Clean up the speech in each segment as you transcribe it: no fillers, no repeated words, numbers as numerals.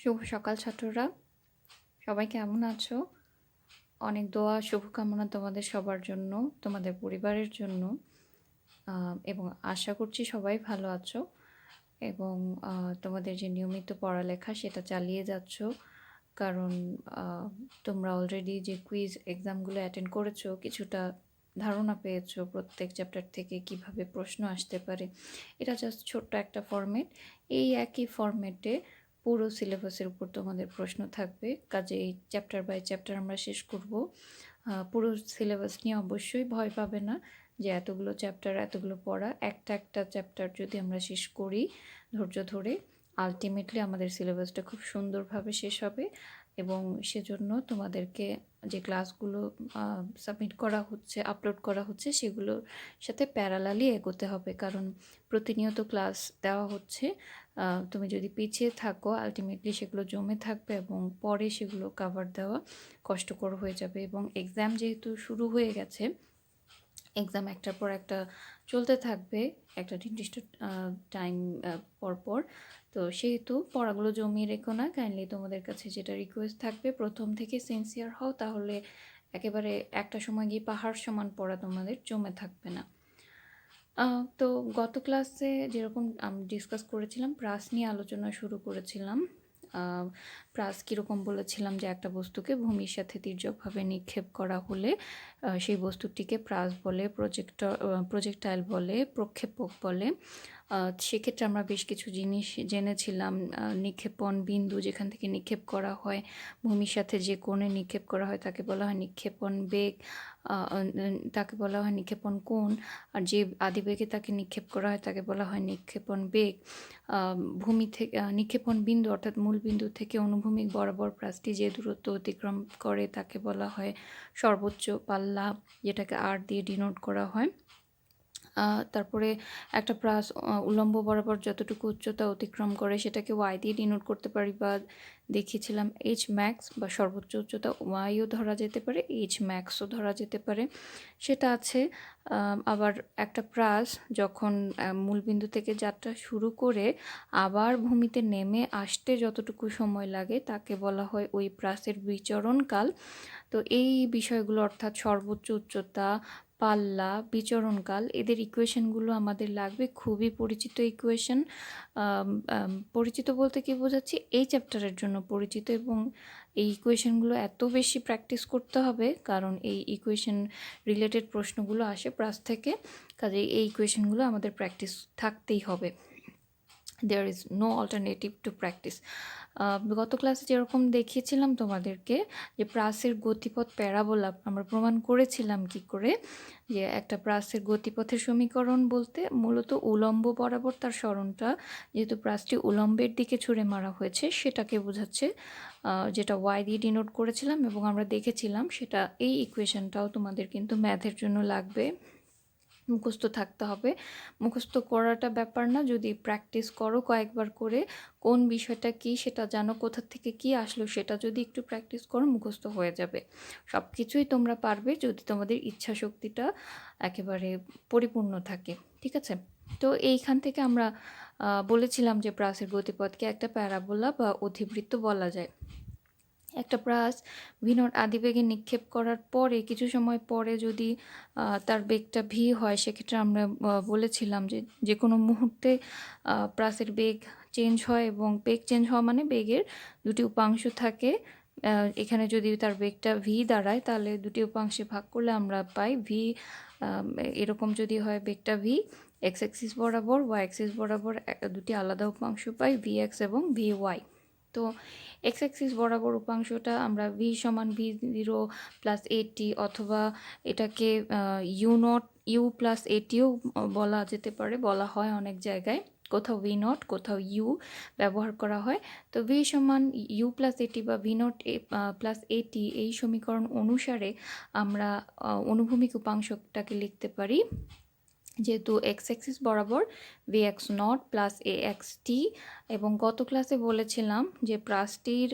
শুভ সকাল ছাত্ররা, সবাই কেমন আছো? অনেক দোয়া শুভকামনা তোমাদের সবার জন্য, তোমাদের পরিবারের জন্য। এবং আশা করছি সবাই ভালো আছো এবং তোমাদের যে নিয়মিত পড়ালেখা সেটা চালিয়ে যাচ্ছ। কারণ তোমরা অলরেডি যে কুইজ এক্সামগুলো অ্যাটেন্ড করেছো, কিছুটা ধারণা পেয়েছো প্রত্যেক চ্যাপ্টার থেকে কিভাবে প্রশ্ন আসতে পারে। এটা জাস্ট ছোট্ট একটা ফরম্যাট। এই একই ফরম্যাটে পুরো সিলেবাসের উপর তোমাদের প্রশ্ন থাকবে, কাজেই চ্যাপ্টার বাই চ্যাপ্টার আমরা শেষ করব। পুরো সিলেবাস নিয়ে অবশ্যই ভয় পাবে না যে এতগুলো চ্যাপ্টার, এতগুলো পড়া। একটা একটা চ্যাপ্টার যদি আমরা শেষ করি ধৈর্য ধরে, আলটিমেটলি আমাদের সিলেবাসটা খুব সুন্দরভাবে শেষ হবে। এবং সেজন্য তোমাদেরকে যে ক্লাসগুলো সাবমিট করা হচ্ছে, আপলোড করা হচ্ছে, সেগুলোর সাথে প্যারালালি এগোতে হবে, কারণ প্রতিনিয়ত ক্লাস দেওয়া হচ্ছে। তুমি যদি পিছিয়ে থাকো আলটিমেটলি সেগুলো জমে থাকবে এবং পরে সেগুলো কভার দেওয়া কষ্টকর হয়ে যাবে। এবং এক্সাম যেহেতু শুরু হয়ে গেছে, এক্সাম একটার পর একটা চলতে থাকবে একটা নির্দিষ্ট টাইম পর পর। তো সেহেতু পড়াগুলো জমিয়ে রেখো না। কাইন্ডলি তোমাদের কাছে যেটা রিকোয়েস্ট থাকবে, প্রথম থেকে সিনসিয়ার হও, তাহলে একেবারে একটা সময় গিয়ে পাহাড় সমান পড়া তোমাদের জমে থাকবে না। তো গত ক্লাসে যেরকম আমি ডিসকাস করেছিলাম, প্রাস নিয়ে আলোচনা শুরু করেছিলাম। প্রাস কীরকম বলেছিলাম যে একটা বস্তুকে ভূমির সাথে তির্যকভাবে নিক্ষেপ করা হলে সেই বস্তুটিকে প্রাস বলে, প্রজেক্টাইল বলে, প্রক্ষেপক বলে। সেক্ষেত্রে আমরা বেশ কিছু জিনিস জেনেছিলাম। নিক্ষেপণ বিন্দু যেখান থেকে নিক্ষেপ করা হয়, ভূমির সাথে যে কোণে নিক্ষেপ করা হয় তাকে বলা হয় নিক্ষেপণ বেগ, তাকে বলা হয় নিক্ষেপণ কোণ। আর যে আদিবেগে তাকে নিক্ষেপ করা হয় তাকে বলা হয় নিক্ষেপণ বেগ। ভূমি থেকে নিক্ষেপণ বিন্দু অর্থাৎ মূল বিন্দু থেকে অনুভূমিক বরাবর প্রাসটি যে দূরত্ব অতিক্রম করে তাকে বলা হয় সর্বোচ্চ পাল্লা, যেটাকে আর দিয়ে ডিনোট করা হয়। তারপরে একটা প্রাস উল্লম্ব বরাবর যতটুকু উচ্চতা অতিক্রম করে সেটাকে ওয়াই দিয়ে ডিনোট করতে পারি, বা দেখিয়েছিলাম এইচ ম্যাক্স, বা সর্বোচ্চ উচ্চতা ওয়াইও ধরা যেতে পারে, এইচ ম্যাক্সও ধরা যেতে পারে, সেটা আছে। আবার একটা প্রাস যখন মূলবিন্দু থেকে যাত্রা শুরু করে আবার ভূমিতে নেমে আসতে যতটুকু সময় লাগে তাকে বলা হয় ওই প্রাসের বিচরণকাল। তো এই বিষয়গুলো অর্থাৎ সর্বোচ্চ উচ্চতা, পাল্লা, বিচরণকাল, এদের ইকুয়েশনগুলো আমাদের লাগবে। খুবই পরিচিত ইকুয়েশন। পরিচিত বলতে কি বোঝাচ্ছি, এই চ্যাপ্টারের জন্য পরিচিত। এবং এই ইকুয়েশনগুলো এত বেশি প্র্যাকটিস করতে হবে কারণ এই ইকুয়েশন রিলেটেড প্রশ্নগুলো আসে প্রাস থেকে, কাজেই এই ইকুয়েশনগুলো আমাদের প্র্যাকটিস থাকতেই হবে। There is no alternative to practice. গত ক্লাসে যেরকম দেখিয়েছিলাম তোমাদেরকে যে প্রাসের গতিপথ প্যারাবোলা আমরা প্রমাণ করেছিলাম কি করে, যে একটা প্রাসের গতিপথের সমীকরণ বলতে মূলত উলম্ব বরাবর তার সরণটা, যেহেতু প্রাসটি উলম্বের দিকে ছুঁড়ে মারা হয়েছে সেটাকে বোঝাচ্ছে, যেটা ওয়াই দিয়ে ডিনোট করেছিলাম এবং আমরা দেখেছিলাম সেটা। এই ইকুয়েশনটাও তোমাদের কিন্তু ম্যাথের জন্য লাগবে, মুখস্থ থাকতে হবে। মুখস্থ করাটা ব্যাপার না, যদি প্র্যাকটিস করো কয়েকবার করে, কোন বিষয়টা কি সেটা জানো, কোথা থেকে কি আসলো সেটা যদি একটু প্র্যাকটিস করো মুখস্থ হয়ে যাবে। সব কিছুই তোমরা পারবে যদি তোমাদের ইচ্ছা শক্তিটা একেবারে পরিপূর্ণ থাকে। ঠিক আছে? তো এইখান থেকে আমরা বলেছিলাম যে প্রাসের গতিপথকে একটা প্যারাবোলা বা অধিবৃত্ত বলা যায়। একটা প্রাস ভিনট আদিবেগে নিক্ষেপ করার পরে কিছু সময় পরে যদি তার বেগটা ভি হয়, সেক্ষেত্রে আমরা বলেছিলাম যে যে কোনো মুহূর্তে প্রাসের বেগ চেঞ্জ হয়, এবং বেগ চেঞ্জ হওয়া মানে বেগের দুটি উপাংশ থাকে। এখানে যদি তার বেগটা ভি দাঁড়ায় তাহলে দুটি উপাংশে ভাগ করলে আমরা পাই ভি। এরকম যদি হয় বেগটা ভি, এক্স অ্যাক্সিস বরাবর, ওয়াই অ্যাক্সিস বরাবর দুটি আলাদা উপাংশ পাই, ভি এক্স এবং ভি ওয়াই। তো এক্স অ্যাক্সিস বরাবর উপাংশটা আমরা ভি সমান ভি জিরো প্লাস এটি, অথবা এটাকে ইউ নট ইউ প্লাস এটিও বলা যেতে পারে, বলা হয় অনেক জায়গায়, কোথাও ভি নট কোথাও ইউ ব্যবহার করা হয়। তো ভি সমান ইউ প্লাস এটি বা ভি নট প্লাস এটি, এই সমীকরণ অনুসারে আমরা অনুভূমিক উপাংশটাকে লিখতে পারি, যেহেতু এক্স অ্যাক্সিস বরাবর v x naught plus a x t. এবং গত ক্লাসে বলেছিলাম যে প্রাসটির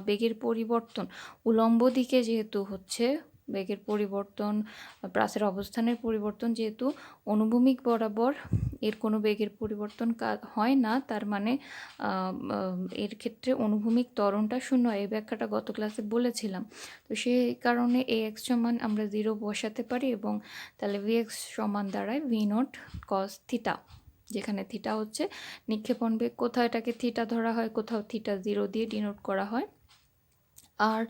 বেগের পরিবর্তন উলম্ব দিকে যেহেতু হচ্ছে, বেগের পরিবর্তন, প্রাসের অবস্থানের পরিবর্তন যেহেতু অনুভূমিক বরাবর এর কোনো বেগের পরিবর্তন হয় না, তার মানে এর ক্ষেত্রে অনুভূমিক ত্বরণটা শূন্য। এই ব্যাখ্যাটা গত ক্লাসে বলেছিলাম। তো সেই কারণে ax সমান আমরা 0 বসাতে পারি এবং তাহলে vx সমান দাঁড়ায় v0 cos থিটা, যেখানে থিটা হচ্ছে নিক্ষেপণ বেগ। কোথাও এটাকে থিটা ধরা হয়, কোথাও থিটা 0 দিয়ে ডিনোট করা হয়। আর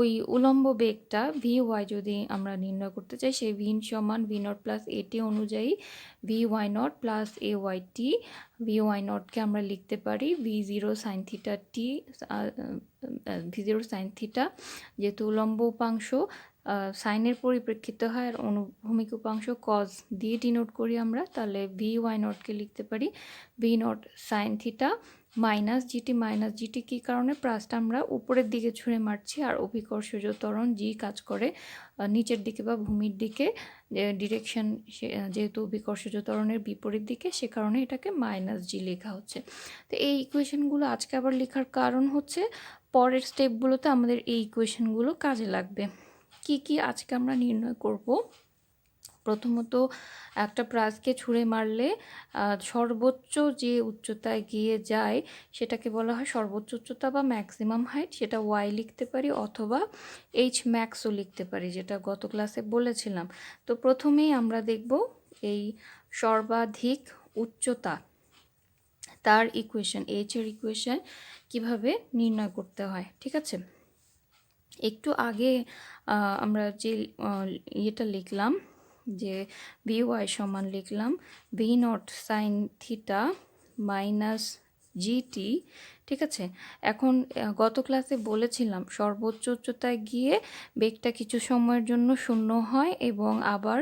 ওই উলম্ব বেগটা vy যদি আমরা নির্ণয় করতে চাই, সেই v সমান v0 প্লাস at অনুযায়ী vy0 প্লাস ayt। vy0কে আমরা লিখতে পারি v0 sine theta t, v0 sine theta যেহেতু উলম্ব উপাংশ সাইনের পরিপ্রেক্ষিতে হয়, আর অনুভূমিক উপাংশ কজ দিয়ে ডিনোট করি আমরা, তাহলে vy0কে লিখতে পারি v0 sine theta minus g t কী কারণে? প্রাসটা আমরা উপরের দিকে ছুঁড়ে মারছি, আর অভিকর্ষজ ত্বরণ জি কাজ করে নিচের দিকে বা ভূমির দিকে, ডিরেকশন যেহেতু অভিকর্ষজ ত্বরণের বিপরীত দিকে, সে কারণে এটাকে মাইনাস জি লেখা হচ্ছে। তো এই ইকুয়েশনগুলো আজকে আবার লেখার কারণ হচ্ছে পরের স্টেপগুলোতে আমাদের এই ইকুয়েশনগুলো কাজে লাগবে। কি আজকে আমরা নির্ণয় করব? প্রথমত, একটা প্রাসকে ছুঁড়ে মারলে সর্বোচ্চ যে উচ্চতায় গিয়ে যায় সেটাকে বলা হয় সর্বোচ্চ উচ্চতা বা ম্যাক্সিমাম হাইট। সেটা ওয়াই লিখতে পারি অথবা এইচ ম্যাক্সও লিখতে পারি, যেটা গত ক্লাসে বলেছিলাম। তো প্রথমেই আমরা দেখব এই সর্বাধিক উচ্চতা, তার ইকুয়েশন, এইচের ইকুয়েশন কিভাবে নির্ণয় করতে হয়। ঠিক আছে, একটু আগে আমরা যে ইয়েটা লিখলাম, যে vy সমান লিখলাম v0 sine theta minus GT. ঠিক আছে, এখন গত ক্লাসে বলেছিলাম সর্বোচ্চ উচ্চতায় গিয়ে বেগটা কিছু সময়ের জন্য শূন্য হয় এবং আবার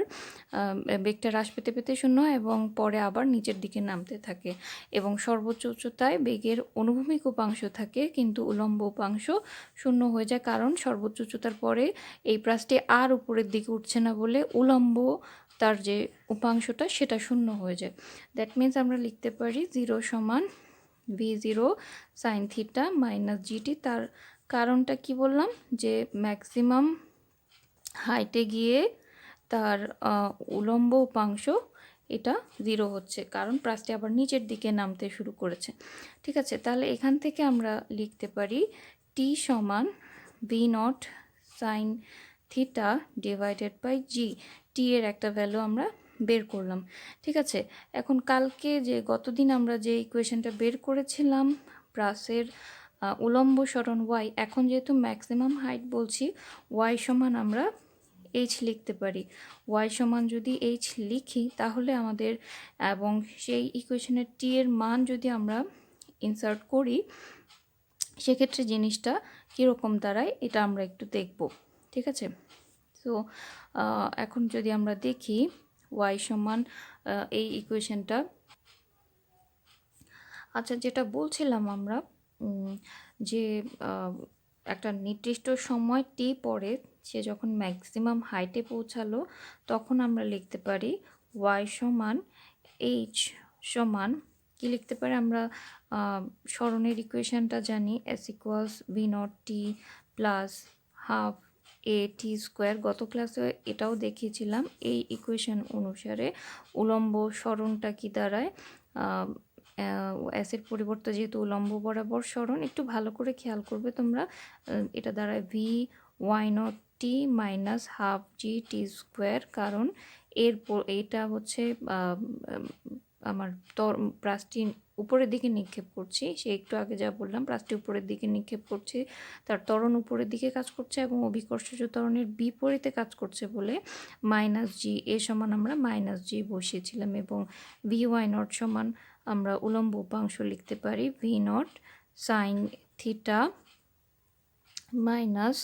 বেগটা হ্রাস পেতে পেতে শূন্য হয় এবং পরে আবার নিচের দিকে নামতে থাকে, এবং সর্বোচ্চ উচ্চতায় বেগের অনুভূমিক উপাংশ থাকে কিন্তু উলম্ব উপাংশ শূন্য হয়ে যায়, কারণ সর্বোচ্চ উচ্চতার পরে এই প্রাসটি আর উপরের দিকে উঠছে না বলে উলম্ব তার যে উপাংশটা সেটা শূন্য হয়ে যায়। দ্যাট মিন্স আমরা লিখতে পারি 0 সমান v0 sine theta minus GT. তার কারণটা কি বললাম, যে ম্যাক্সিমাম হাইটে গিয়ে তার উলম্ব উপাংশ এটা 0 হচ্ছে, কারণ প্রাসটি আবার নিচের দিকে নামতে শুরু করেছে। ঠিক আছে, তাহলে এখান থেকে আমরা লিখতে পারি t সমান v0 sine theta divided by g. T এর একটা ভ্যালু আমরা বের করলাম। ঠিক আছে, এখন কালকে যে গতদিন আমরা যে ইকুয়েশনটা বের করেছিলাম প্রাসের উলম্ব সরণ ওয়াই, এখন যেহেতু ম্যাক্সিমাম হাইট বলছি, ওয়াই সমান আমরা এইচ লিখতে পারি। ওয়াই সমান যদি এইচ লিখি তাহলে আমাদের, এবং সেই ইকুয়েশনের টি এর মান যদি আমরা ইনসার্ট করি, সেক্ষেত্রে জিনিসটা কীরকম দাঁড়ায় এটা আমরা একটু দেখব। ঠিক আছে, তো এখন যদি আমরা দেখি ওয়াই সমান এই ইকুয়েশনটা, আচ্ছা যেটা বলছিলাম আমরা, যে একটা নির্দিষ্ট সময় টি পরে সে যখন ম্যাক্সিমাম হাইটে পৌঁছালো, তখন আমরা লিখতে পারি ওয়াই সমান এইচ সমান কি লিখতে পারি আমরা, সরণের ইকুয়েশনটা জানি, S equals v naught t plus half a t square. গত ক্লাসে এটাও দেখিয়েছিলাম। এই ইকুয়েশন অনুসারে উলম্ব সরণটা কি দাঁড়ায়, অ্যাসের পরিবর্তে যেহেতু উলম্ব বরাবর সরণ, একটু ভালো করে খেয়াল করবে তোমরা, এটা দাঁড়ায় v y naught t minus half g t square, কারণ এটা হচ্ছে আমার প্রাসটি উপরের দিকে নিক্ষেপ করছি, সে একটু আগে যা বললাম প্রাসটি উপরের দিকে নিক্ষেপ করছি, তার ত্বরণ উপরের দিকে কাজ করছে এবং অভিকর্ষজ ত্বরণের বিপরীতে কাজ করছে বলে মাইনাস জি এ সমান আমরা মাইনাস জি বসিয়েছিলাম, এবং ভি ওয়াই নট সমান আমরা উলম্ব উপাংশ লিখতে পারি V naught sine theta minus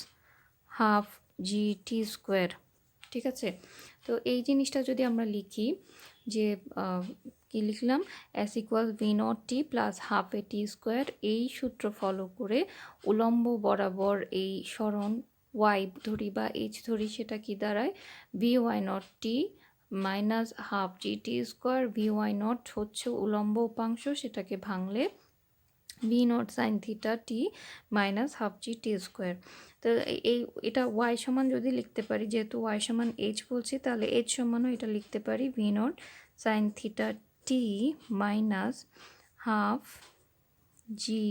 half g t square. ঠিক আছে, তো এই জিনিসটা যদি আমরা লিখি, যে কি লিখলাম, S equal V naught t plus half a t square, এই সূত্র ফলো করে উলম্ব বরাবর এই সরণ ওয়াই ধরি বা এইচ ধরি, সেটা কি দাঁড়ায় v y naught t minus half g t square. V y naught হচ্ছে উলম্ব উপাংশ, সেটাকে ভাঙলে v naught sine theta t minus half g t square. তো এটা ওয়াই সমান যদি লিখতে পারি, যেহেতু ওয়াই সমান এইচ বলছি, তাহলে এইচ সমানও এটা লিখতে পারি V naught sine theta t minus half g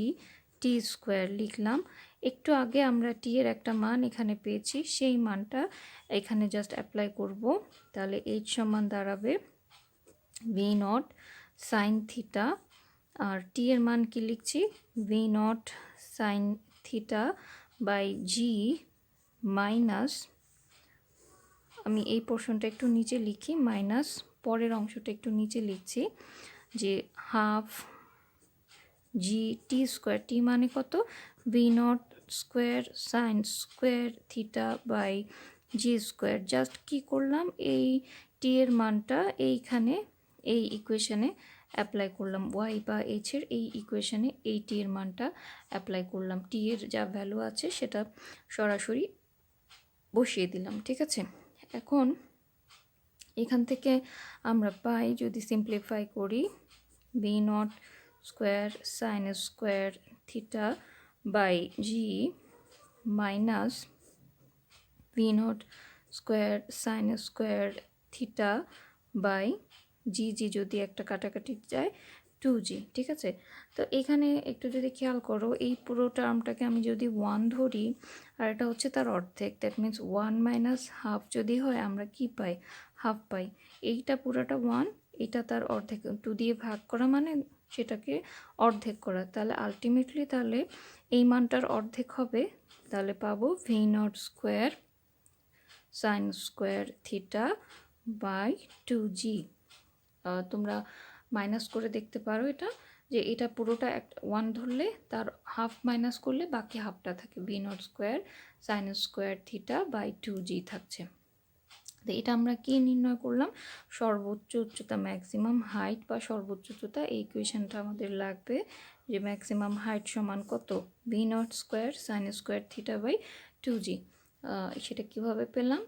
t square লিখলাম। একটু আগে আমরা টি এর একটা মান এখানে পেয়েছি, সেই মানটা এখানে জাস্ট অ্যাপ্লাই করব। তাহলে এইচ সমান দাঁড়াবে ভি নট সাইন থিটা, আর টি এর মান কি লিখছি, v naught sine theta by g minus, আমি এই পোর্শনটা একটু নিচে লিখি, মাইনাস পরের অংশটা একটু নিচে লিখছি, যে half g t square, t মানে কত, v naught square sine square theta by g square. Just কি করলাম, এই টি এর মানটা এইখানে এই ইকুয়েশনে অ্যাপ্লাই করলাম, ওয়াই বা এইচ এর এই ইকুয়েশনে এই টি এর মানটা অ্যাপ্লাই করলাম, টি এর যা ভ্যালু আছে সেটা সরাসরি বসিয়ে দিলাম। ঠিক আছে, এখন এখান থেকে আমরা পাই, যদি সিম্পলিফাই করি, v naught square sine square theta by g minus v naught square sine square theta by g, g যদি একটা কাটাকাটি যায় 2g। ঠিক আছে, তো এখানে একটু যদি খেয়াল করো, এই পুরো টার্মটাকে আমি যদি 1 ধরি আর এটা হচ্ছে তার অর্ধেক, দ্যাট মিন্স 1 মাইনাস হাফ যদি হয় আমরা কি পাই, হাফ পাই। এইটা পুরোটা 1, এটা তার অর্ধেক, 2 দিয়ে ভাগ করা মানে সেটাকে অর্ধেক করা, তাহলে আলটিমেটলি তাহলে এই মানটার অর্ধেক হবে, তাহলে পাবো v naught square sine square theta by 2g। তোমরা মাইনাস করে দেখতে পারো এটা, যে এটা পুরোটা একটা 1 ধরলে তার হাফ মাইনাস করলে বাকি হাফটা থাকে, v naught square sine square theta by 2g থাকছে। তো এটা আমরা কি নির্ণয় করলাম, সর্বোচ্চ উচ্চতা, ম্যাক্সিমাম হাইট বা সর্বোচ্চ উচ্চতা, এই ইকুয়েশনটা আমাদের লাগবে, যে ম্যাক্সিমাম হাইট সমান কত, v naught square sine square theta by 2g। সেটা কিভাবে পেলাম,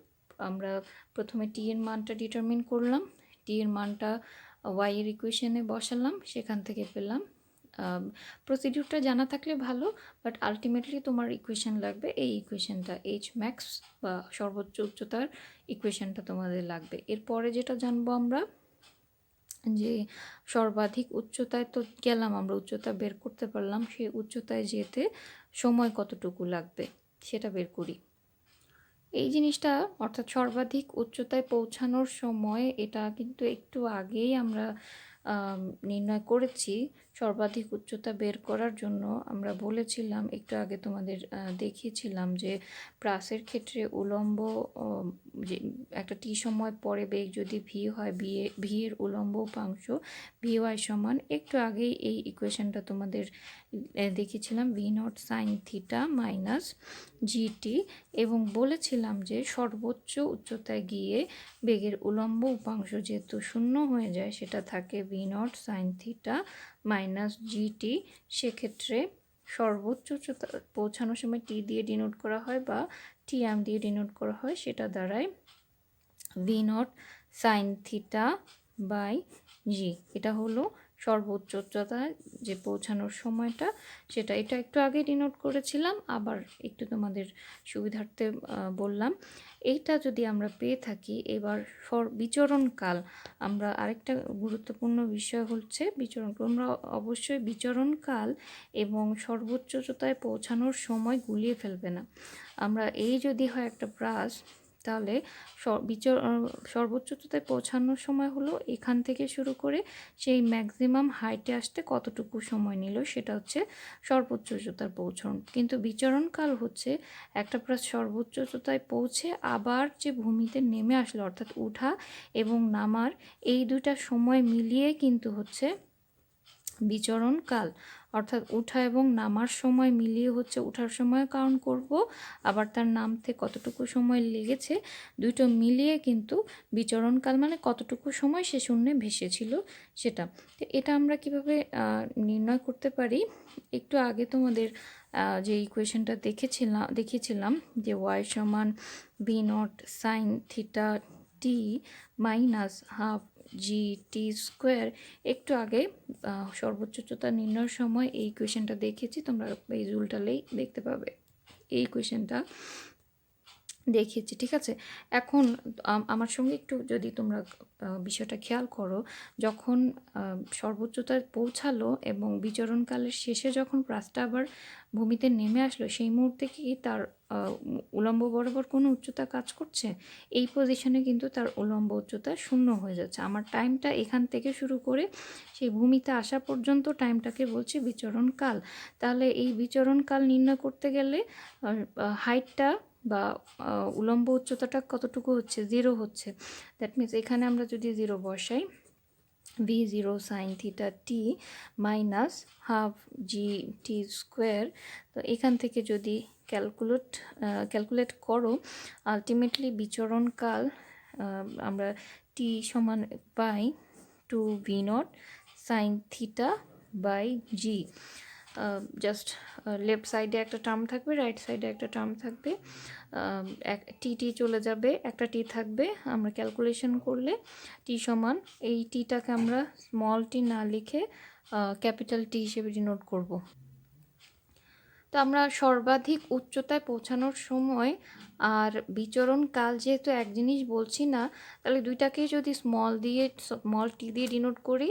আমরা প্রথমে টি এর মানটা ডিটারমিন করলাম, টি এর মানটা ওয়াই এর ইকুয়েশনে বসালাম, সেখান থেকে পেলাম। প্রসিডিউরটা জানা থাকলে ভালো, বাট আলটিমেটলি তোমার ইকুয়েশন লাগবে এই ইকুয়েশনটা, এইচ ম্যাক্স বা সর্বোচ্চ উচ্চতার ইকুয়েশনটা তোমাদের লাগবে। এরপরে যেটা জানবো আমরা, যে সর্বাধিক উচ্চতায় তো গেলাম, আমরা উচ্চতা বের করতে পারলাম, সেই উচ্চতায় যেতে সময় কতটুকু লাগবে সেটা বের করি। এই জিনিসটা অর্থাৎ সর্বাধিক উচ্চতায় পৌঁছানোর সময়, এটা কিন্তু একটু আগেই আমরা নির্ণয় করেছি। সর্বাধিক উচ্চতা বের করার জন্য আমরা বলেছিলাম, একটু আগে তোমাদের দেখিয়েছিলাম, যে প্রাসের ক্ষেত্রে উলম্ব, যে একটা টি সময় পরে বেগ যদি ভি হয়, ভি এর উলম্ব উপাংশ ভি ওয়াই সমান, একটু আগেই এই ইকুয়েশনটা তোমাদের দেখিয়েছিলাম, V naught sine theta minus GT, এবং বলেছিলাম যে সর্বোচ্চ উচ্চতায় গিয়ে বেগের উলম্ব উপাংশ যেহেতু শূন্য হয়ে যায়, সেটা থাকে v naught sine theta minus GT. সেক্ষেত্রে সর্বোচ্চ উচ্চতা পৌঁছানোর সময় টি দিয়ে ডিনোট করা হয় বা টি এম দিয়ে ডিনোট করা হয়, সেটা দ্বারাই v naught sine theta by g. এটা হলো সর্বোচ্চ উচ্চতায় যে পৌঁছানোর সময়টা, সেটা এটা একটু আগে ডিনোট করেছিলাম, আবার একটু তোমাদের সুবিধার্থে বললাম। এইটা যদি আমরা পেয়ে থাকি, এবার বিচরণকাল, আমরা আরেকটা গুরুত্বপূর্ণ বিষয় হচ্ছে বিচরণ, তোমরা অবশ্যই বিচরণকাল এবং সর্বোচ্চ উচ্চতায় পৌঁছানোর সময় গুলিয়ে ফেলবে না। আমরা এই যদি হয় একটা ব্রাশ, তাহলে সর্বোচ্চ উচ্চতায় পৌঁছানোর সময় হলো এখান থেকে শুরু করে সেই ম্যাক্সিমাম হাইটে আসতে কতটুকু সময় নিল, সেটা হচ্ছে সর্বোচ্চ উচ্চতার পৌঁছানো। কিন্তু বিচরণকাল হচ্ছে একটা প্রায় সর্বোচ্চ উচ্চতায় পৌঁছে আবার যে ভূমিতে নেমে আসলো, অর্থাৎ উঠা এবং নামার এই দুইটা সময় মিলিয়ে কিন্তু হচ্ছে বিচরণকাল। অর্থাৎ উঠা এবং নামার সময় মিলিয়ে হচ্ছে, উঠার সময় কাউন্ট করব, আবার তার নামতে কতটুকু সময় লেগেছে, দুটো মিলিয়ে কিন্তু বিচরণকাল মানে কতটুকু সময় সে শূন্যে ভেসেছিল সেটা। তো এটা আমরা কিভাবে নির্ণয় করতে পারি, একটু আগে তোমাদের যে ইকুয়েশনটা দেখিয়েছিলাম, যে ওয়াই সমান V naught sine theta t minus half g t square একটু আগে সর্বোচ্চ উচ্চতা নির্ণয়ের সময় এই ইকুয়েশনটা দেখেছি, তোমরা এই রুলটালেই দেখতে পাবে এই ইকুয়েশনটা দেখিয়েছি। ঠিক আছে, এখন আমার সঙ্গে একটু যদি তোমরা বিষয়টা খেয়াল করো, যখন সর্বোচ্চতায় পৌঁছালো এবং বিচরণকালের শেষে যখন প্রাসটা আবার ভূমিতে নেমে আসলো, সেই মুহূর্তে কি তার উলম্ব বরাবর কোনো উচ্চতা কাজ করছে? এই পজিশনে কিন্তু তার উলম্ব উচ্চতা শূন্য হয়ে যাচ্ছে। আমার টাইমটা এখান থেকে শুরু করে সেই ভূমিতে আসা পর্যন্ত টাইমটাকে বলছি বিচরণকাল। তাহলে এই বিচরণকাল নির্ণয় করতে গেলে হাইটটা বা উলম্ব উচ্চতাটা কতটুকু হচ্ছে? 0 হচ্ছে। দ্যাট মিনস এখানে আমরা যদি 0 বসাই, v0 sine theta t minus half g t square, তো এখান থেকে যদি ক্যালকুলেট করো, আলটিমেটলি বিচরণকাল আমরা টি সমান পাই 2v0 sine theta by g. Just left সাইডে একটা টার্ম থাকবে, রাইট সাইডে একটা টার্ম থাকবে, টি চলে যাবে, একটা টি থাকবে। আমরা ক্যালকুলেশন করলে টি সমান, এই টিটাকে আমরা স্মল টি না লিখে ক্যাপিটাল টি হিসেবে ডিনোট করব। তো আমরা সর্বাধিক উচ্চতায় পৌঁছানোর সময় আর বিচরণ কাল যেহেতু এক জিনিস বলছি না, তাহলে দুইটাকেই যদি স্মল টি দিয়ে ডিনোট করি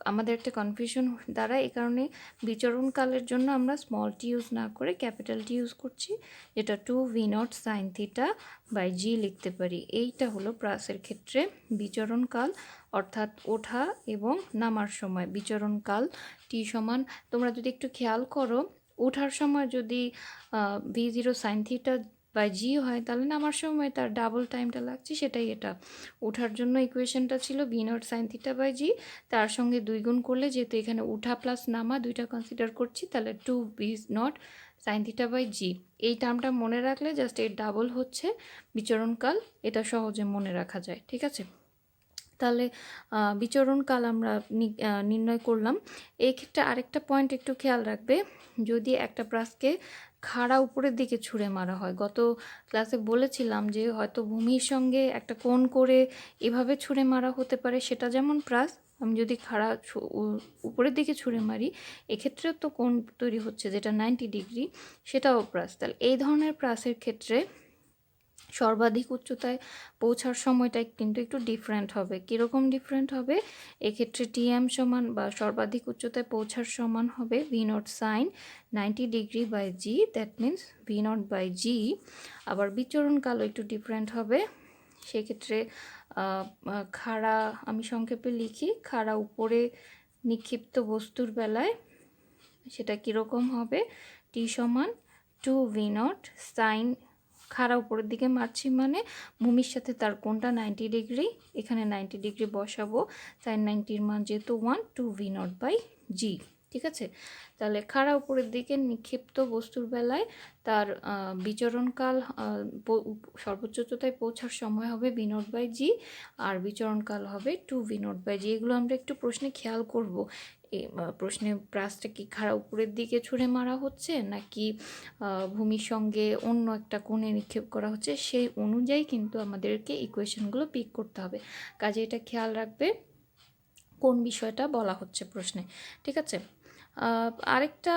আমাদের একটা কনফিউশন দাঁড়ায়। এই কারণে বিচরণ কালের জন্য আমরা স্মল টি ইউজ না করে ক্যাপিটাল টি ইউজ করছি, যেটা 2v0 সাইন থিটা বাই জি লিখতে পারি। এইটা হলো প্রাসের ক্ষেত্রে বিচরণ কাল, অর্থাৎ ওঠা এবং নামার সময় বিচরণ কাল টি সমান। তোমরা যদি একটু খেয়াল করো, ওঠার সময় যদি v0 সাইন থিটা বাই জি হয়, তাহলে নামার সময় তার ডাবল টাইমটা লাগছে, সেটাই এটা। ওঠার জন্য ইকুয়েশনটা ছিল v0 সাইন থিটা বাই জি, তার সঙ্গে 2 গুণ করলে, যেহেতু এখানে উঠা প্লাস নামা দুইটা কনসিডার করছি, তাহলে 2v0 সাইন থিটা বাই জি। এই টার্মটা মনে রাখলে জাস্ট এর ডাবল হচ্ছে বিচরণকাল, এটা সহজে মনে রাখা যায়। ঠিক আছে, তাহলে বিচরণকাল আমরা নির্ণয় করলাম। এই ক্ষেত্রে আরেকটা পয়েন্ট একটু খেয়াল রাখবে, যদি একটা প্রাসকে খাড়া উপরের দিকে ছুঁড়ে মারা হয়, গত ক্লাসে বলেছিলাম যে হয়তো ভূমির সঙ্গে একটা কোণ করে এভাবে ছুঁড়ে মারা হতে পারে, সেটা যেমন প্রাস। আমি যদি খাড়া উপরের দিকে ছুঁড়ে মারি, এক্ষেত্রেও তো কোণ তৈরি হচ্ছে যেটা 90 ডিগ্রি, সেটাও প্রাস। তাহলে এই ধরনের প্রাসের ক্ষেত্রে সর্বাধিক উচ্চতায় পৌঁছার সময়টা কিন্তু একটু ডিফারেন্ট হবে। কীরকম ডিফারেন্ট হবে? এক্ষেত্রে টিএম সমান বা সর্বাধিক উচ্চতায় পৌঁছার সমান হবে v0 sine 90 degree by g, that means v0 by g. আবার বিচরণকালও একটু ডিফারেন্ট হবে। সেক্ষেত্রে খাড়া, আমি সংক্ষেপে লিখি, খাড়া উপরে নিক্ষিপ্ত বস্তুর বেলায় সেটা কীরকম হবে? টি সমান 2v0 সাইন, খাড়া উপরের দিকে মারছি মানে ভূমির সাথে তার কোণটা 90 ডিগ্রি, এখানে 90 ডিগ্রি বসাবো, সাইন 90-র মান যেহেতু 1, 2v0 বাই জি। ঠিক আছে, তাহলে খাড়া উপরের দিকে নিক্ষিপ্ত বস্তুর বেলায় তার বিচরণকাল সর্বোচ্চ উচ্চতায় পৌঁছার সময় হবে v0 বাই জি, আর বিচরণকাল হবে 2v0 বাই জি। এগুলো আমরা একটু প্রশ্নে খেয়াল করব। প্রশ্নে প্রাসটা কি খাড়া উপরের দিকে ছুঁড়ে মারা হচ্ছে নাকি ভূমির সঙ্গে অন্য একটা কোণে নিক্ষেপ করা হচ্ছে, সেই অনুযায়ী কিন্তু আমাদেরকে ইকুয়েশনগুলো পিক করতে হবে। কাজে এটা খেয়াল রাখবে কোন বিষয়টা বলা হচ্ছে প্রশ্নে। ঠিক আছে, আরেকটা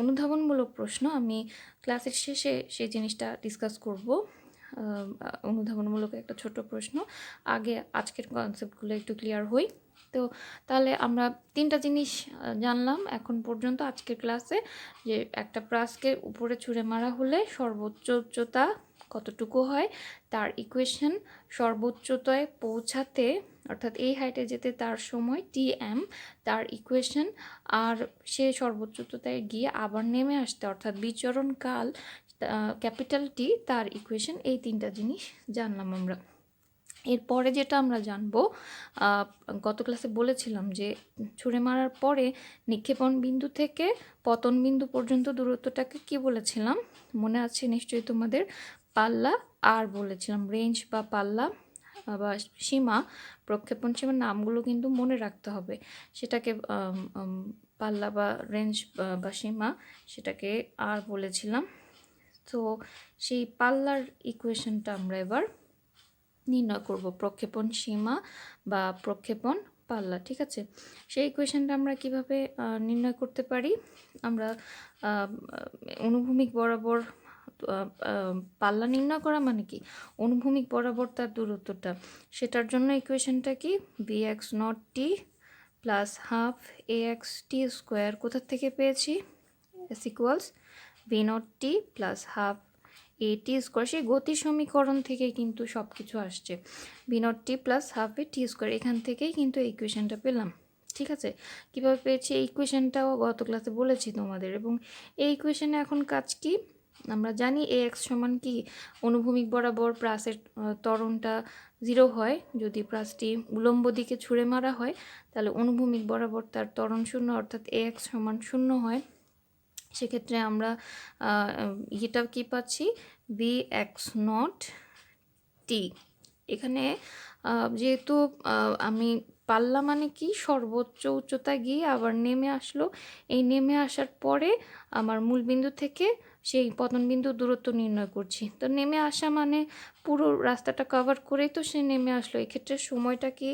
অনুধাবনমূলক প্রশ্ন আমি ক্লাসের শেষে সেই জিনিসটা ডিসকাস করব। অনুধাবনমূলক একটা ছোট প্রশ্ন, আগে আজকের কনসেপ্টগুলো একটু ক্লিয়ার হই। তো তাহলে আমরা তিনটা জিনিস জানলাম এখন পর্যন্ত আজকের ক্লাসে, যে একটা প্রাসকে উপরে ছুঁড়ে মারা হলে সর্বোচ্চ উচ্চতা কতটুকু হয়, তার ইকুয়েশন, সর্বোচ্চতায় পৌঁছাতে অর্থাৎ এই হাইটে যেতে তার সময় টিএম, তার ইকুয়েশন, আর সে সর্বোচ্চ উচ্চতায় গিয়ে আবার নেমে আসতে অর্থাৎ বিচরণকাল ক্যাপিটাল টি, তার ইকুয়েশন। এই তিনটা জিনিস জানলাম আমরা। এরপরে যেটা আমরা জানবো, গত ক্লাসে বলেছিলাম যে ছুঁড়ে মারার পরে নিক্ষেপণ বিন্দু থেকে পতন বিন্দু পর্যন্ত দূরত্বটাকে কি বলেছিলাম? মনে আছে নিশ্চয়ই তোমাদের? পাল্লা, আর বলেছিলাম রেঞ্জ বা পাল্লা বা সীমা, প্রক্ষেপণ সীমার নামগুলো কিন্তু মনে রাখতে হবে। সেটাকে পাল্লা বা রেঞ্জ বা সীমা, সেটাকে আর বলেছিলাম। তো সেই পাল্লার ইকুয়েশনটা আমরা এবার নির্ণয় করব, প্রক্ষেপণ সীমা বা প্রক্ষেপণ পাল্লা। ঠিক আছে, সেই ইকুয়েশনটা আমরা কিভাবে নির্ণয় করতে পারি? আমরা অনুভূমিক বরাবর পাল্লা নির্ণয় করা মানে কি, অনুভূমিক বরাবর তার দূরত্বটা, সেটার জন্য ইকুয়েশনটা কি, v x naught t plus half a x t square কোথার থেকে পেয়েছি, s equals v naught t plus half a t square, সেই গতি সমীকরণ থেকেই কিন্তু সব কিছু আসছে। V naught t plus half a t square, এখান থেকেই কিন্তু এই ইকুয়েশনটা পেলাম। ঠিক আছে, কীভাবে পেয়েছি এই ইকুয়েশনটাও গত ক্লাসে বলেছি তোমাদের। এবং এই ইকুয়েশনে এখন কাজ কি, আমরা জানি এ এক্স সমান কি, অনুভূমিক বরাবর প্রাসের ত্বরণটা 0 হয়, যদি প্রাসটি উলম্ব দিকে ছুঁড়ে মারা হয় তাহলে অনুভূমিক বরাবর তার ত্বরণ 0 অর্থাৎ এ এক্স সমান 0 হয়। সেক্ষেত্রে আমরা এটা কি পাচ্ছি, বি এক্স নট টি। এখানে যেহেতু আমি পাল্লা মানে কি, সর্বোচ্চ উচ্চতায় গিয়ে আবার নেমে আসলো, এই নেমে আসার পরে আমার মূল বিন্দু থেকে সেই পতন বিন্দু দূরত্ব নির্ণয় করছি। তো নেমে আসা মানে পুরো রাস্তাটা কভার করেই তো সে নেমে আসলো। এক্ষেত্রে সময়টা কি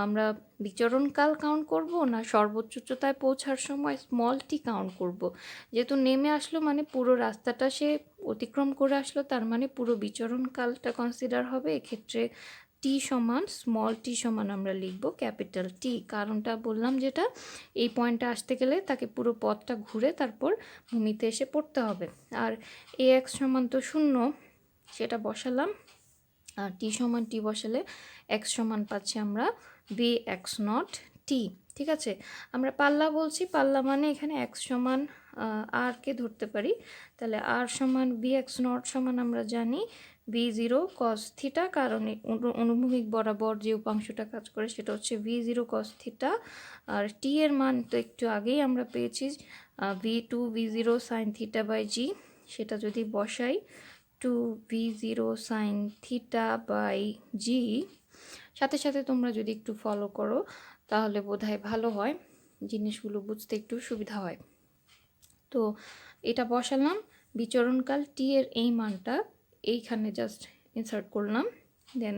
আমরা বিচরণকাল কাউন্ট করব না সর্বোচ্চ উচ্চতায় পৌঁছার সময় স্মল টি কাউন্ট করব? যেহেতু নেমে আসলো মানে পুরো রাস্তাটা সে অতিক্রম করে আসলো, তার মানে পুরো বিচরণকালটা কনসিডার হবে। এক্ষেত্রে টি সমান স্মল টি সমান আমরা লিখব ক্যাপিটাল টি। কারণটা বললাম, যেটা এই পয়েন্টে আসতে গেলে তাকে পুরো পথটা ঘুরে তারপর ভূমিতে এসে পড়তে হবে। আর এ এক্স সমান তো 0, সেটা বসালাম, আর টি সমান টি বসালে এক্স সমান পাচ্ছি আমরা বি এক্স নট টি। ঠিক আছে, আমরা পাল্লা বলছি, পাল্লা মানে এখানে এক্স সমান আরকে ধরতে পারি, তাহলে আর সমান বি এক্স নট সমান আমরা জানি ভি জিরো কস থিটা, কারণ অনুভূমিক বরাবর যে উপাংশটা কাজ করে সেটা হচ্ছে ভি জিরো কস থিটা। আর টি এর মান তো একটু আগেই আমরা পেয়েছি v two v zero sine theta by g, সেটা যদি বসাই 2v0 সাইন থিটা বাই জি, সাথে সাথে তোমরা যদি একটু ফলো করো তাহলে বোধহয় ভালো হয়, জিনিসগুলো বুঝতে একটু সুবিধা হয়। তো এটা বসালাম, বিচরণকাল টি এর এই মানটা এইখানে জাস্ট ইনসার্ট করলাম, দেন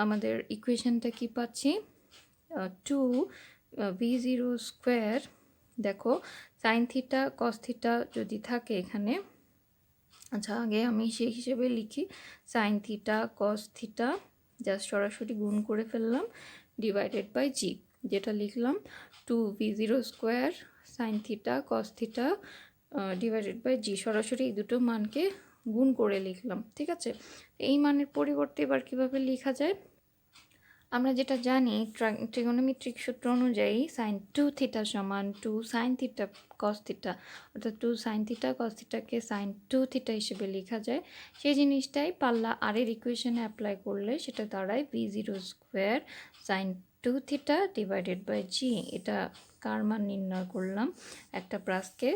আমাদের ইকুয়েশনটা কি পাচ্ছি, 2v0 স্কোয়ার, দেখো সাইন থিটা কস থিটা যদি থাকে এখানে, আচ্ছা আগে আমি সেই হিসেবে লিখি, sign theta cos theta just সরাসরি গুণ করে ফেললাম ডিভাইডেড বাই জি, যেটা লিখলাম 2v0 square sine theta cos theta divided by g, সরাসরি এই দুটো মানকে গুণ করে লিখলাম। ঠিক আছে, এই মানের পরিবর্তে এবার কিভাবে লেখা যায়, আমরা যেটা জানি ট্রিগোনোমেট্রিক সূত্র অনুযায়ী সাইন 2 থিটা সমান 2 সাইন থিটা কস থিটা, অর্থাৎ 2 সাইন থিটা কস থিটাকে সাইন 2 থিটা হিসেবে লেখা যায়। সেই জিনিসটাই পাল্লা আর এর ইকুয়েশনে অ্যাপ্লাই করলে সেটা দাঁড়ায় v zero square sine 2 theta divided by g. এটা কার মান নির্ণয় করলাম, একটা প্রাসকে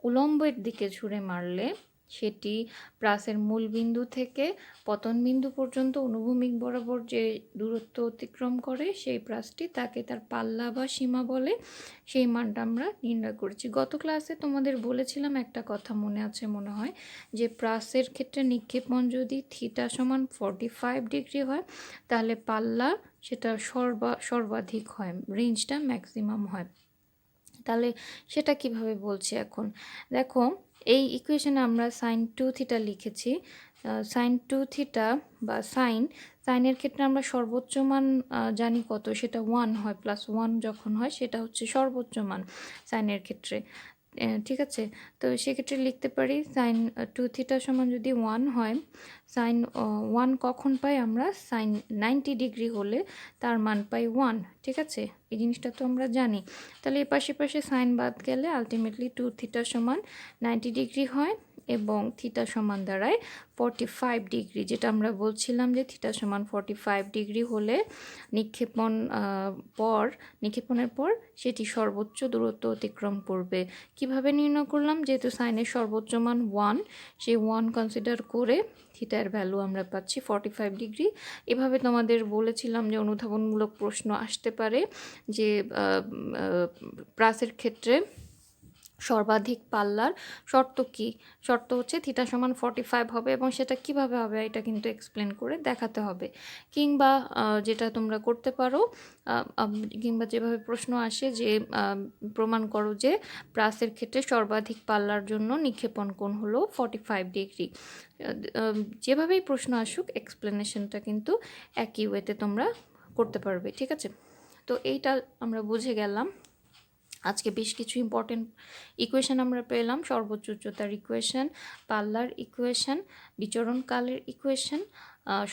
উলম্বের দিকে ছুঁড়ে মারলে সেটি প্রাসের মূল বিন্দু থেকে পতন বিন্দু পর্যন্ত অনুভূমিক বরাবর যে দূরত্ব অতিক্রম করে সেই প্রাসটি, তাকে তার পাল্লা বা সীমা বলে, সেই মানটা আমরা নির্ণয় করেছি। গত ক্লাসে তোমাদের বলেছিলাম একটা কথা মনে আছে মনে হয়, যে প্রাসের ক্ষেত্রে নিক্ষেপণ যদি থিটা সমান 45 ডিগ্রি হয় তাহলে পাল্লা সেটা সর্বাধিক হয়, রেঞ্জটা ম্যাক্সিমাম হয়। তাহলে সেটা কিভাবে বলছি এখন, দেখো এই ইকুয়েশনে আমরা সাইন 2 থিটা লিখেছি, সাইন 2 থিটা বা সাইনের ক্ষেত্রে আমরা সর্বোচ্চ মান জানি কত, সেটা 1 হয়, +1 যখন হয় সেটা হচ্ছে সর্বোচ্চ মান সাইনের ক্ষেত্রে। ঠিক আছে, তো সেক্ষেত্রে লিখতে পারি সাইন 2 থিটা সমান যদি 1 হয়, সাইন 1 কখন পাই আমরা, সাইন 90 ডিগ্রি হলে তার মান পাই 1। ঠিক আছে, এই জিনিসটা তো আমরা জানি। তাহলে এ পাশে পাশে সাইন বাদ গেলে আলটিমেটলি 2 থিটা সমান 90 ডিগ্রি হয় এবং থিটা সমান দাঁড়ায় 45 ডিগ্রি, যেটা আমরা বলছিলাম যে থিটা সমান 45 ডিগ্রি হলে নিক্ষেপণের পর সেটি সর্বোচ্চ দূরত্ব অতিক্রম করবে। কিভাবে নির্ণয় করলাম, যেহেতু সাইনের সর্বোচ্চ মান 1, সেই 1 কনসিডার করে থিটার ভ্যালু আমরা পাচ্ছি 45 ডিগ্রি। এভাবে তোমাদের বলেছিলাম যে অনুধাবনমূলক প্রশ্ন আসতে পারে যে প্রাসের ক্ষেত্রে সর্বাধিক পাল্লার শর্ত কি? শর্ত হচ্ছে থিটা সমান 45 হবে এবং সেটা কিভাবে হবে এটা কিন্তু এক্সপ্লেন করে দেখাতে হবে। কিংবা যেটা তোমরা করতে পারো, আ আম কিংবা যেভাবে প্রশ্ন আসে যে প্রমাণ করো যে প্রাসের ক্ষেত্রে সর্বাধিক পাল্লার জন্য নিক্ষেপণ কোণ হলো 45 ডিগ্রি। যেভাবেই প্রশ্ন আসুক এক্সপ্লেনেশনটা কিন্তু একই ওয়েতে তোমরা করতে পারবে। ঠিক আছে? তো এইটা আমরা বুঝে গেলাম। আজকে বেশ কিছু ইম্পর্টেন্ট ইকুয়েশন আমরা পেলাম। সর্বোচ্চ উচ্চতার ইকুয়েশন, পাল্লার ইকুয়েশন, বিচরণকালের ইকুয়েশন,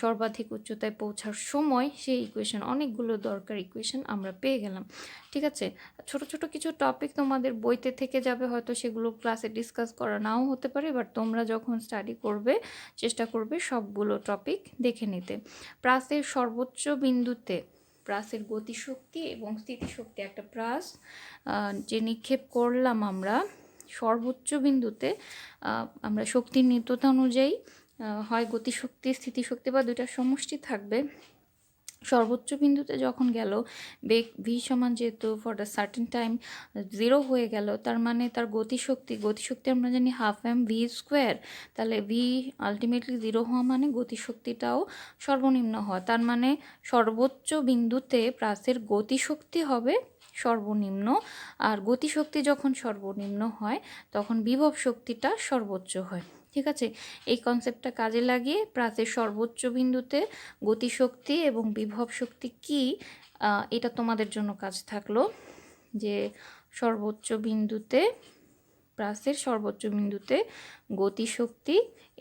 সর্বাধিক উচ্চতায় পৌঁছার সময় সেই ইকুয়েশন, অনেকগুলো দরকার ইকুয়েশন আমরা পেয়ে গেলাম। ঠিক আছে? ছোট ছোট কিছু টপিক তোমাদের বইতে থেকে যাবে, হয়তো সেগুলো ক্লাসে ডিসকাস করা নাও হতে পারে, বাট তোমরা যখন স্টাডি করবে চেষ্টা করবে সবগুলো টপিক দেখে নিতে। প্রাসের সর্বোচ্চ বিন্দুতে প্রাসের গতিশক্তি এবং স্থিতিশক্তি, একটা প্রাস যে নিক্ষেপ করলাম আমরা সর্বোচ্চ বিন্দুতে, আমরা শক্তির নিত্যতা অনুযায়ী হয় গতিশক্তি, স্থিতিশক্তি বা দুইটার সমষ্টি থাকবে। সর্বোচ্চ বিন্দুতে যখন গেল বেগ ভি সমান যেহেতু ফর দ্য সার্টেন টাইম 0 হয়ে গেল, তার মানে তার গতিশক্তি আমরা জানি হাফ এম ভি স্কোয়ার। তাহলে ভি আলটিমেটলি 0 হওয়া মানে গতিশক্তিটাও সর্বনিম্ন হওয়া, তার মানে সর্বোচ্চ বিন্দুতে প্রাসের গতিশক্তি হবে সর্বনিম্ন। আর গতিশক্তি যখন সর্বনিম্ন হয় তখন বিভব শক্তিটা সর্বোচ্চ হয়। ঠিক আছে? এই কনসেপ্টটা কাজে লাগিয়ে প্রাসের সর্বোচ্চ বিন্দুতে গতিশক্তি এবং বিভব শক্তি কী, এটা তোমাদের জন্য কাজ থাকলো যে সর্বোচ্চ বিন্দুতে প্রাসের সর্বোচ্চ বিন্দুতে গতিশক্তি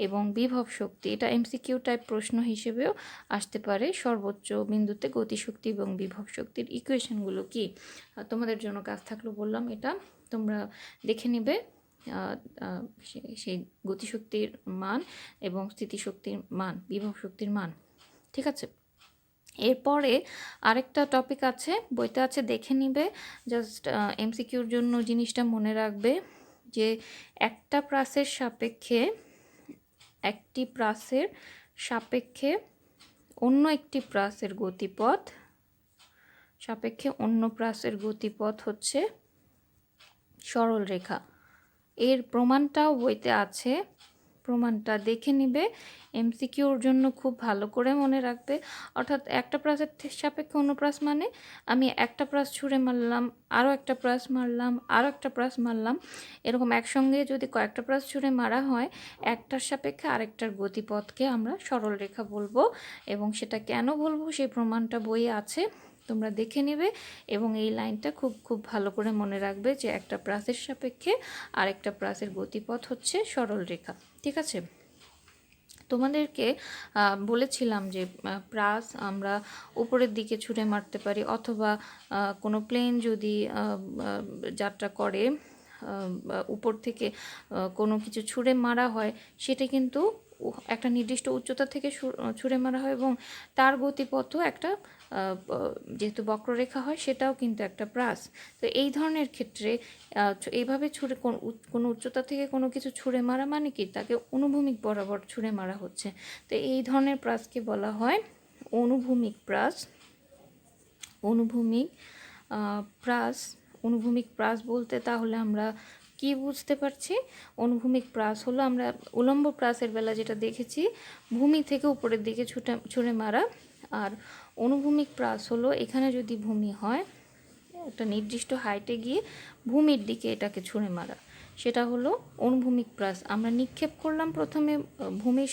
এবং বিভব শক্তি, এটা এমসিকিউ টাইপ প্রশ্ন হিসেবেও আসতে পারে। সর্বোচ্চ বিন্দুতে গতিশক্তি এবং বিভব শক্তির ইকুয়েশনগুলো কি, তোমাদের জন্য কাজ থাকলো বললাম। এটা তোমরা দেখে নিবে সেই গতিশক্তির মান এবং স্থিতিশক্তির মান, বিভব শক্তির মান। ঠিক আছে? এরপরে আরেকটা টপিক আছে, বইতে আছে, দেখে নিবে। জাস্ট এমসিকিউর জন্য জিনিসটা মনে রাখবে যে একটা প্রাসের সাপেক্ষে, একটি প্রাসের সাপেক্ষে অন্য একটি প্রাসের গতিপথ, সাপেক্ষে অন্য প্রাসের গতিপথ হচ্ছে সরল রেখা। এর প্রমাণটাও বইতে আছে, প্রমাণটা দেখে নিবে। এমসিকিউর জন্য খুব ভালো করে মনে রাখবে। অর্থাৎ একটা প্রাসের সাপেক্ষে অন্য প্রাস মানে আমি একটা প্রাস ছুঁড়ে মারলাম, আরও একটা প্রাস মারলাম, আরও একটা প্রাস মারলাম, এরকম একসঙ্গে যদি কয়েকটা প্রাস ছুঁড়ে মারা হয় একটার সাপেক্ষে আরেকটার গতিপথকে আমরা সরল রেখা বলবো। এবং সেটা কেন বলবো সেই প্রমাণটা বইয়ে আছে, তোমরা দেখে নেবে। এবং এই লাইনটা খুব খুব ভালো করে মনে রাখবে যে একটা প্রাসের সাপেক্ষে আরেকটা প্রাসের গতিপথ হচ্ছে সরল রেখা। ঠিক আছে? তোমাদেরকে বলেছিলাম যে প্রাস আমরা উপরের দিকে ছুঁড়ে মারতে পারি, অথবা কোনো প্লেন যদি যাত্রা করে উপর থেকে কোনো কিছু ছুঁড়ে মারা হয়, সেটা কিন্তু একটা নির্দিষ্ট উচ্চতা থেকে ছুঁড়ে মারা হয় এবং তার গতিপথও একটা, যেহেতু বক্ররেখা হয়, সেটাও কিন্তু একটা প্রাস। তো এই ধরনের ক্ষেত্রে এইভাবে ছুঁড়ে কোনো উচ্চতা থেকে কোনো কিছু ছুঁড়ে মারা মানে কি, তাকে অনুভূমিক বরাবর ছুঁড়ে মারা হচ্ছে। তো এই ধরনের প্রাসকে বলা হয় অনুভূমিক প্রাস। অনুভূমিক প্রাস, অনুভূমিক প্রাস বলতে তাহলে আমরা কি বুঝতে পারছি? অনুভূমিক প্রাস হলো আমরা উলম্ব প্রাসের বেলা যেটা দেখেছি, ভূমি থেকে উপরের দিকে ছুঁড়ে মারা। আর অনুভূমিক প্রাস হলো এখানে যদি ভূমি হয়, একটা নির্দিষ্ট হাইটে গিয়ে ভূমির দিকে এটাকে ছুঁড়ে মারা, সেটা হলো অনুভূমিক প্রাস। আমরা নিক্ষেপ করলাম প্রথমে ভূমির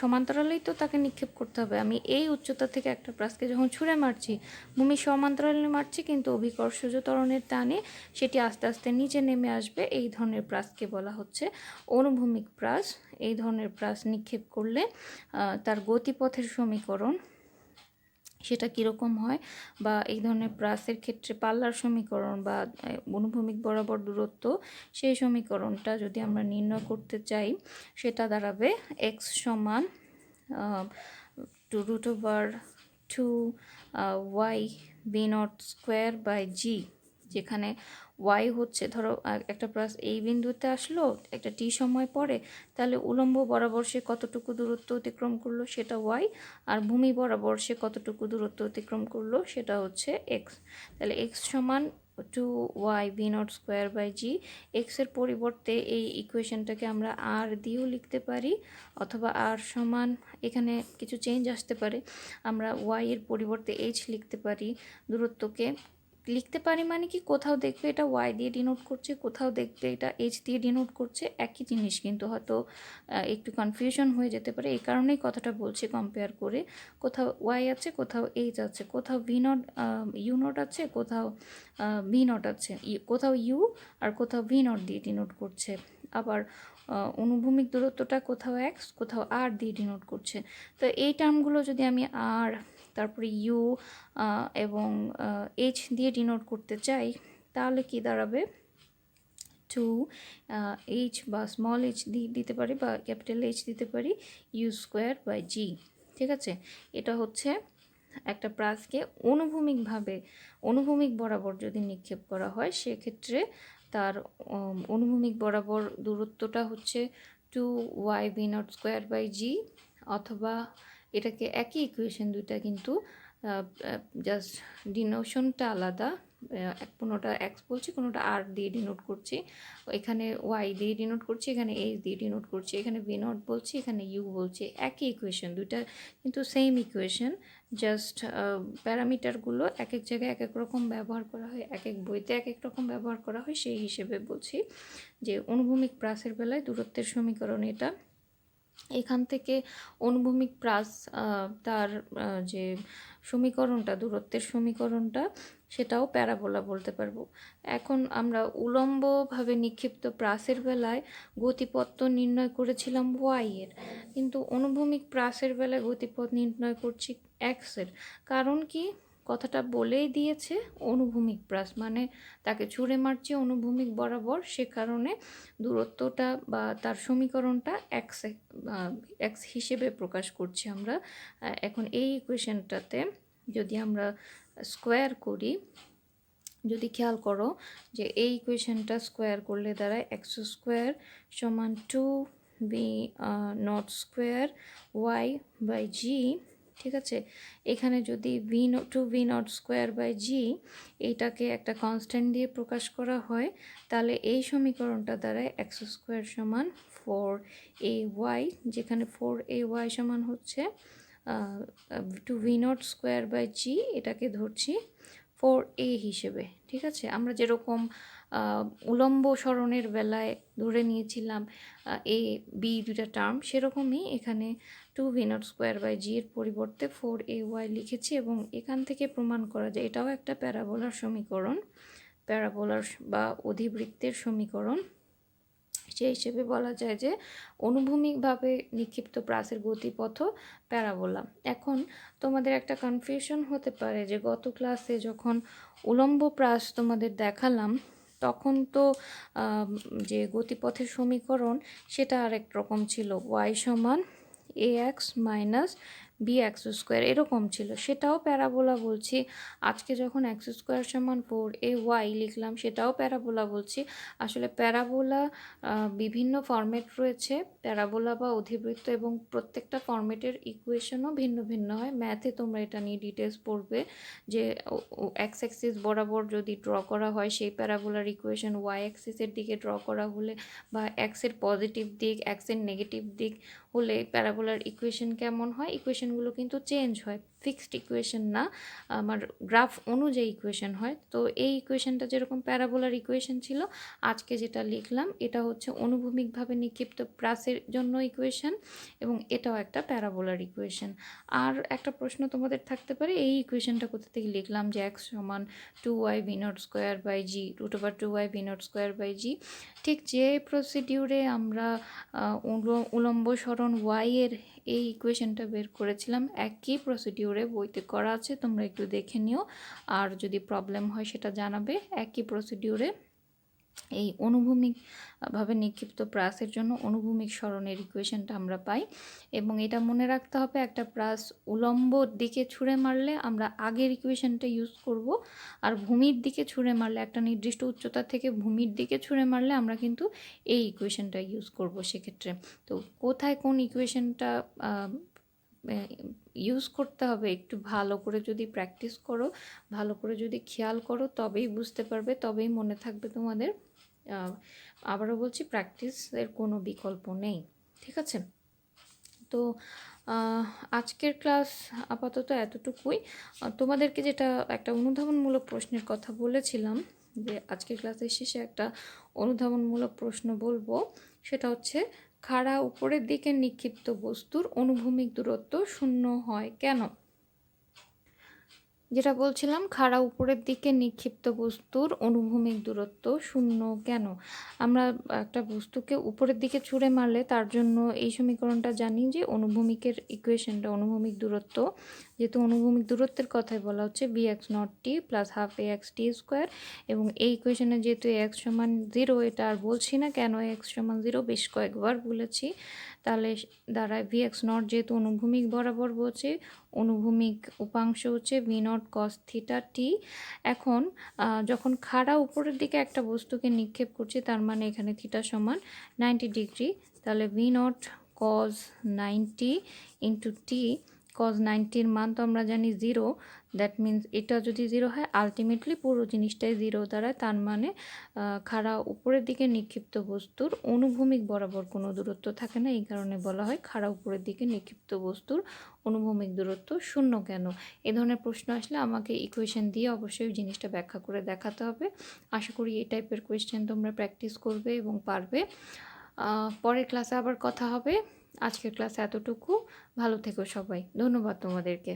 সমান্তরালেই তো তাকে নিক্ষেপ করতে হবে। আমি এই উচ্চতা থেকে একটা প্রাসকে যখন ছুঁড়ে মারছি, ভূমির সমান্তরালে মারছি, কিন্তু অভিকর্ষজ ত্বরণের টানে সেটি আস্তে আস্তে নিচে নেমে আসবে। এই ধরনের প্রাসকে বলা হচ্ছে অনুভূমিক প্রাস। এই ধরনের প্রাস নিক্ষেপ করলে তার গতিপথের সমীকরণ সেটা কীরকম হয়, বা এই ধরনের প্রাসের ক্ষেত্রে পাল্লার সমীকরণ বা অনুভূমিক বরাবর দূরত্ব, সেই সমীকরণটা যদি আমরা নির্ণয় করতে চাই, সেটা দাঁড়াবে x সমান √2 y v0 স্কোয়ার বাই জি, যেখানে y হচ্ছে, ধরো একটা প্রাস এই বিন্দুতে আসলো একটা টি সময় পরে, তাহলে উলম্ব বরাবর সে কতটুকু দূরত্ব অতিক্রম করলো সেটা y, আর ভূমি বরাবর সে কতটুকু দূরত্ব অতিক্রম করলো সেটা হচ্ছে x। তাহলে x সমান 2y v naught square by g. এক্সের পরিবর্তে এই ইকুয়েশনটাকে আমরা আর দিয়েও লিখতে পারি, অথবা আর সমান, এখানে কিছু চেঞ্জ আসতে পারে, আমরা ওয়াই এর পরিবর্তে এইচ লিখতে পারি। দূরত্বকে লিখতে পারি মানে কি, কোথাও দেখবে এটা ওয়াই দিয়ে ডিনোট করছে, কোথাও দেখবে এটা এইচ দিয়ে ডিনোট করছে, একই জিনিস, কিন্তু হয়তো একটু কনফিউশন হয়ে যেতে পারে। এই কারণেই কথাটা বলছি কম্পেয়ার করে। কোথাও ওয়াই আছে, কোথাও এইচ আছে, কোথাও ভি নট ইউ নট আছে, কোথাও ভি নট আছে, কোথাও ইউ আর কোথাও ভি নট দিয়ে ডিনোট করছে। আবার অনুভূমিক দূরত্বটা কোথাও এক্স, কোথাও আর দিয়ে ডিনোট করছে। তো এই টার্মগুলো যদি আমি আর, তারপরে ইউ এবং এইচ দিয়ে ডিনোট করতে চাই, তাহলে কি দাঁড়াবে, টু এইচ বা স্মল এইচ দিতে পারি, বা ক্যাপিটাল এইচ দিতে পারি, ইউ স্কোয়ার বাই জি। ঠিক আছে, এটা হচ্ছে একটা প্রাসকে অনুভূমিক বরাবর যদি নিক্ষেপ করা হয়, সেক্ষেত্রে তার অনুভূমিক বরাবর দূরত্বটা হচ্ছে 2y v naught square by g, অথবা এটাকে একই ইকুয়েশন দুইটা, কিন্তু জাস্ট ডিনোশনটা আলাদা। কোনোটা এক্স বলছি, কোনোটা আর দিয়ে ডিনোট করছি, এখানে ওয়াই দিয়ে ডিনোট করছি, এখানে এইচ দিয়ে ডিনোট করছি, এখানে ভি নট বলছি, এখানে ইউ বলছি। একই ইকুয়েশন দুইটা, কিন্তু সেম ইকুয়েশন, জাস্ট প্যারামিটারগুলো এক এক জায়গায় এক এক রকম ব্যবহার করা হয়, এক এক বইতে এক এক রকম ব্যবহার করা হয়। সেই হিসেবে বলছি যে অনুভূমিক প্রাসের বেলায় দূরত্বের সমীকরণ এটা। এখান থেকে অনুভূমিক প্রাস তার যে সমীকরণটা, দূরত্বের সমীকরণটা, সেটাও প্যারাবোলা বলতে পারবো। এখন আমরা উলম্বভাবে নিক্ষিপ্ত প্রাসের বেলায় গতিপথ তো নির্ণয় করেছিলাম ওয়াই এর, কিন্তু অনুভূমিক প্রাসের বেলায় গতিপথ নির্ণয় করছি এক্স এর। কারণ কি, কথাটা বলেই দিয়েছে, অনুভূমিক প্রাস মানে তাকে ছুঁড়ে মারছে অনুভূমিক বরাবর, সে কারণে দূরত্বটা বা তার সমীকরণটা এক্স হিসেবে প্রকাশ করছি আমরা। এখন এই ইকুয়েশনটাতে যদি আমরা স্কোয়ার করি, যদি খেয়াল করো যে এই ইকুয়েশনটা স্কোয়ার করলে দাঁড়ায় এক্স স্কোয়ার সমান 2v naught square y by g. ঠিক আছে, এখানে যদি two v naught square by g এইটাকে একটা কনস্ট্যান্ট দিয়ে প্রকাশ করা হয়, তাহলে এই সমীকরণটা দাঁড়ায় এক্স স্কোয়ার সমান 4ay, যেখানে 4ay সমান হচ্ছে two v naught square by g, এটাকে ধরছি 4a হিসেবে। ঠিক আছে, আমরা যেরকম উলম্ব সরণের বেলায় ধরে নিয়েছিলাম এ বি দুটা টার্ম, সেরকমই এখানে 2v নট স্কোয়ার বাই জি এর পরিবর্তে 4ay লিখেছি, এবং এখান থেকে প্রমাণ করা যায় এটাও একটা প্যারাবোলার সমীকরণ, প্যারাবোলার বা অধিবৃত্তের সমীকরণ। সেই হিসেবে বলা যায় যে অনুভূমিকভাবে নিক্ষিপ্ত প্রাসের গতিপথ প্যারাবোলা। এখন তোমাদের একটা কনফিউশন হতে পারে যে গত ক্লাসে যখন উলম্ব প্রাস তোমাদের দেখালাম, তখন তো যে গতিপথের সমীকরণ সেটা আরেক রকম ছিল, ওয়াই সমান a x minus b x square এরকম ছিল, সেটাও প্যারাবোলা বলছি। আজকে যখন এক্স স্কোয়ার সমান 4ay লিখলাম, সেটাও প্যারাবোলা বলছি। আসলে প্যারাবোলা বিভিন্ন ফরম্যাট রয়েছে, প্যারাবোলা বা অধিবৃত্ত, এবং প্রত্যেকটা ফরম্যাটের ইকুয়েশনও ভিন্ন ভিন্ন হয়। ম্যাথে তোমরা এটা নিয়ে ডিটেলস পড়বে যে এক্স অ্যাক্সিস বরাবর যদি ড্র করা হয় সেই প্যারাবোলার ইকুয়েশন ওয়াই অ্যাক্সিসের দিকে ড্র করা হলে, বা এক্সের পজিটিভ দিক এক্সের নেগেটিভ দিক হলে প্যারাবোলার ইকুয়েশন কেমন হয়, ইকুয়েশনগুলো কিন্তু চেঞ্জ হয়, ফিক্সড ইকুয়েশন না, আমার গ্রাফ অনুযায়ী ইকুয়েশন হয়। তো এই ইকুয়েশনটা যেরকম প্যারাবোলার ইকুয়েশন ছিল, আজকে যেটা লিখলাম এটা হচ্ছে অনুভূমিকভাবে নিক্ষিপ্ত প্রাসের জন্য ইকুয়েশন, এবং এটাও একটা প্যারাবোলার ইকুয়েশন। আর একটা প্রশ্ন তোমাদের থাকতে পারে, এই ইকুয়েশনটা কোথা থেকে লিখলাম যে এক্স সমান 2y v naught square by g √2y v naught square by g. ঠিক যে প্রসিডিউরে আমরা উলম্ব সরণ ওয়াই এর এই ইকুয়েশনটা বের করেছিলাম, একই প্রসিডিউরে বইতে করা আছে, তোমরা একটু দেখে নিও, আর যদি প্রবলেম হয় সেটা জানাবে। একই প্রসিডিউরে এই অনুভূমিকভাবে নিক্ষিপ্ত প্রাসের জন্য অনুভূমিক সরণের ইকুয়েশনটা আমরা পাই, এবং এটা মনে রাখতে হবে, একটা প্রাস উলম্ব দিকে ছুঁড়ে মারলে আমরা আগের ইকুয়েশনটা ইউজ করব, আর ভূমির দিকে ছুঁড়ে মারলে, একটা নির্দিষ্ট উচ্চতা থেকে ভূমির দিকে ছুঁড়ে মারলে আমরা কিন্তু এই ইকুয়েশনটা ইউজ করব সেক্ষেত্রে। তো কোথায় কোন ইকুয়েশনটা ইউজ করতে হবে। একটু ভালো করে যদি প্র্যাকটিস করো, ভালো করে যদি খেয়াল করো, তবেই বুঝতে পারবে, তবেই মনে থাকবে তোমাদের। আবারও বলছি, প্র্যাকটিসের কোনো বিকল্প নেই। ঠিক আছে? তো আজকের ক্লাস আপাতত এতটুকুই। তোমাদেরকে যেটা একটা অনুধাবনমূলক প্রশ্নের কথা বলেছিলাম, যে আজকের ক্লাসের শেষে একটা অনুধাবনমূলক প্রশ্ন বলবো, সেটা হচ্ছে খাড়া উপরের দিকে নিক্ষিপ্ত বস্তুর অনুভূমিক দূরত্ব শূন্য হয় কেন? যেটা বলছিলাম, খাড়া উপরের দিকে নিক্ষিপ্ত বস্তুর অনুভূমিক দূরত্ব শূন্য কেন? আমরা একটা বস্তুকে উপরের দিকে ছুঁড়ে মারলে তার জন্য এই সমীকরণটা জানি, যে অনুভূমিকের ইকুয়েশনটা, অনুভূমিক দূরত্ব, যেহেতু অনুভূমিক দূরত্বের কথাই বলা হচ্ছে, v x naught t plus half a x t square, এবং এই ইকুয়েশনে যেহেতু এক্স সমান 0, এটা আর বলছি না কেন এক্স সমান 0, বেশ কয়েকবার বলেছি। তাহলে দাঁড়ায় ভি এক্স নট, যেহেতু অনুভূমিক বরাবর বলছে, অনুভূমিক উপাংশ হচ্ছে ভি নট কস থিটা টি। এখন যখন খাড়া উপরের দিকে একটা বস্তুকে নিক্ষেপ করছি, তার মানে এখানে থিটা সমান 90 ডিগ্রি, তাহলে v naught cos 90 into t. Cos 90-র মান তো আমরা জানি 0, দ্যাট মিন্স এটা যদি 0 হয়, আলটিমেটলি পুরো জিনিসটাই 0 দাঁড়ায়। তার মানে খাড়া উপরের দিকে নিক্ষিপ্ত বস্তুর অনুভূমিক বরাবর কোনো দূরত্ব থাকে না, এই কারণে বলা হয় খাড়া উপরের দিকে নিক্ষিপ্ত বস্তুর অনুভূমিক দূরত্ব শূন্য কেন। এ ধরনের প্রশ্ন আসলে আমাকে ইকুয়েশন দিয়ে অবশ্যই জিনিসটা ব্যাখ্যা করে দেখাতে হবে। আশা করি এই টাইপের কোয়েশ্চেন তোমরা প্র্যাকটিস করবে এবং পারবে। পরের ক্লাসে আবার কথা হবে। আজকের ক্লাসে এতটুকু। ভালো থেকো সবাই। ধন্যবাদ তোমাদেরকে।